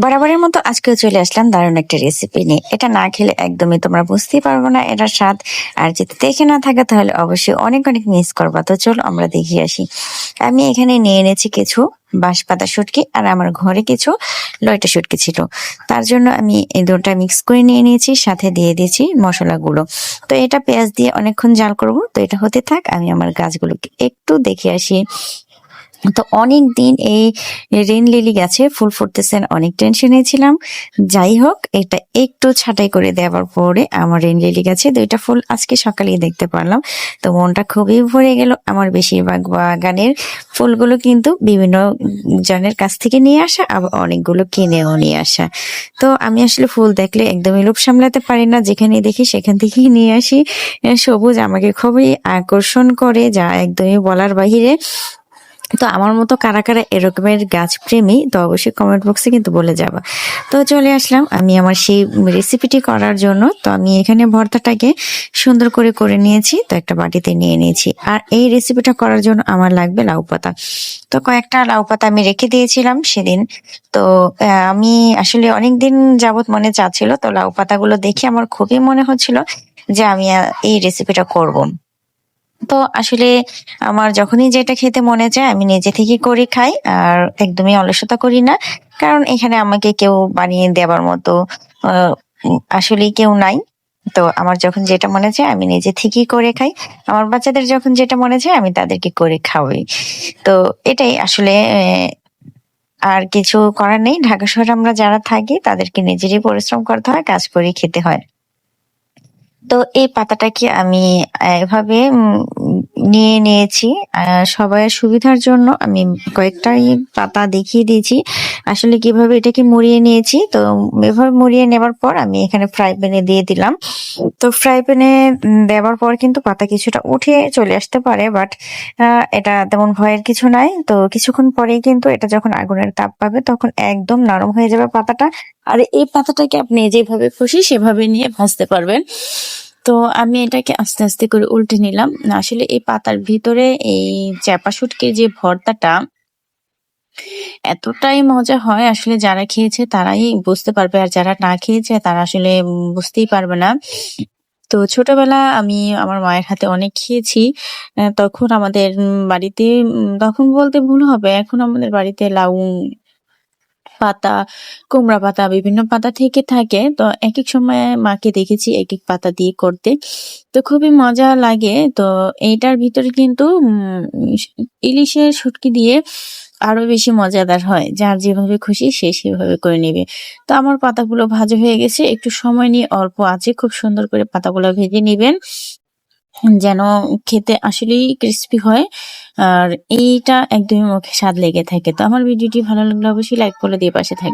বরাবরের মতো আজকেও চলে আসলাম দারুণ একটা রেসিপি নিয়ে। এটা না খেলে একদমই তোমরা বুঝতেই পারবো না এটার স্বাদ। আর যদি দেখে না থাকে তাহলে অবশ্যই অনেক অনেক মিস করবা। তো চলো আমরা দেখে আসি। আমি এখানে নিয়ে এনেছি কিছু বাঁশপাতা শুটকি, আর আমার ঘরে কিছু লইটা শুটকি ছিল। তার জন্য আমি এই দুটো মিক্স করে নিয়ে নিয়েছি, সাথে দিয়ে দিয়েছি মশলাগুলো। তো এটা পেঁয়াজ দিয়ে অনেকক্ষণ জাল করব। তো এটা হতে থাক, আমি আমার গাছগুলোকে একটু দেখে আসি। তো অনেক দিন এই রেন লিলি গাছে ফুল ফুটতেছেন, অনেক টেনশনে ছিলাম। যাই হোক, এটা একটু ছাঁটাই করে দেওয়ার পরে আমার রেন লিলি গাছে দুইটা ফুল আজকে সকালেই দেখতে পারলাম। তো মনটা খুবই ভরে গেল। আমার বেশিরভাগ বাগানের ফুলগুলো কিন্তু বিভিন্ন জনের কাছ থেকে নিয়ে আসা, আবার অনেকগুলো কিনেও নিয়ে আসা। তো আমি আসলে ফুল দেখলে একদমই লোভ সামলাতে পারি না, যেখানে দেখি সেখান থেকেই নিয়ে আসি। সবুজ আমাকে খুবই আকর্ষণ করে, যা একদমই বলার বাহিরে। তো আমার মতো কারা কারা এরকমের গাছ প্রেমী, তো অবশ্যই কমেন্ট বক্সে কিন্তু বলে যাবা। তো চলে আসলাম আমি আমার সেই রেসিপিটি করার জন্য। তো আমি এখানে ভর্তাটাকে সুন্দর করে করে নিয়েছি, তো একটা বাটিতে নিয়ে নিয়েছি। আর এই রেসিপিটা করার জন্য আমার লাগবে লাউ পাতা। তো কয়েকটা লাউ পাতা আমি রেখে দিয়েছিলাম সেদিন। তো আমি আসলে অনেকদিন যাবত মনে চাচ্ছিল, তো লাউ পাতাগুলো দেখে আমার খুবই মনে হচ্ছিল যে আমি এই রেসিপিটা করব। তো আসলে আমার যখনই যেটা খেতে মনে চায় আমি নিজে থেকে করে খাই, আর একদমই অলসতা করি না। কারণ এখানে আমাকে কেউ বানিয়ে দেওয়ার মতো আসলেই কেউ নাই। তো আমার যখন যেটা মনে চায় আমি নিজে থেকেই করে খাই। আমার বাচ্চাদের যখন যেটা মনে চায় আমি তাদেরকে করে খাওয়াই। তো এটাই আসলে আর কিছু করার নেই। ঢাকা শহরে আমরা যারা থাকি তাদেরকে নিজেরই পরিশ্রম করতে হয়, কাজ করে খেতে হয়। তো এই পাতাটাকে আমি এভাবে নিয়ে নিয়েছি। সবাইয়ের সুবিধার জন্য আমি কয়েকটাই পাতা দেখিয়ে দিয়েছি আসলে কিভাবে এটাকে মুড়িয়ে নিয়েছি। তো এভাবে মুড়িয়ে নেবার পর আমি এখানে ফ্রাই প্যানে দিয়ে দিলাম। তো ফ্রাই প্যানে দেওয়ার পর কিন্তু পাতা কিছুটা উঠে চলে আসতে পারে, বাট এটা তেমন ভয়ের কিছু নাই। তো কিছুক্ষণ পরেই কিন্তু এটা যখন আগুনের তাপ পাবে তখন একদম নরম হয়ে যাবে পাতাটা। আর এই পাতাটাকে আপনি যেভাবে খুশি সেভাবে নিয়ে ভাজতে পারবেন। তো আমি এটাকে আস্তে আস্তে করে উল্টে নিলাম। আসলে এই পাতার ভিতরে এই চাপা শুটকির যে ভর্তাটা এতটাই মজা হয়, আসলে যারা খেয়েছে তারাই বুঝতে পারবে, আর যারা না খেয়েছে তারা আসলে বুঝতেই পারবে না। তো ছোটবেলা আমি আমার মায়ের হাতে অনেক খেয়েছি। তখন আমাদের বাড়িতে তখন বলতে ভুল হবে, এখন আমাদের বাড়িতে লাউ পাতা, কুমড়া পাতা, বিভিন্ন পাতা থেকে থাকে। তো একেক সময় মাকে দেখেছি একেক পাতা দিয়ে করতে। তো খুবই মজা লাগে। তো এইটার ভিতরে কিন্তু ইলিশের শুটকি দিয়ে আরো বেশি মজাদার হয়। যার যেভাবে খুশি সে সেভাবে করে নেবে। তো আমার পাতাগুলো ভাজা হয়ে গেছে। একটু সময় নিয়ে অল্প আঁচে খুব সুন্দর করে পাতাগুলো ভেজে নিবেন, যেন খেতে আসলেই ক্রিস্পি হয়। আর এইটা একদমই মুখে স্বাদ লেগে থাকে। তো আমার ভিডিওটি ভালো লাগলে অবশ্যই লাইক করে দিয়ে পাশে থাকবেন।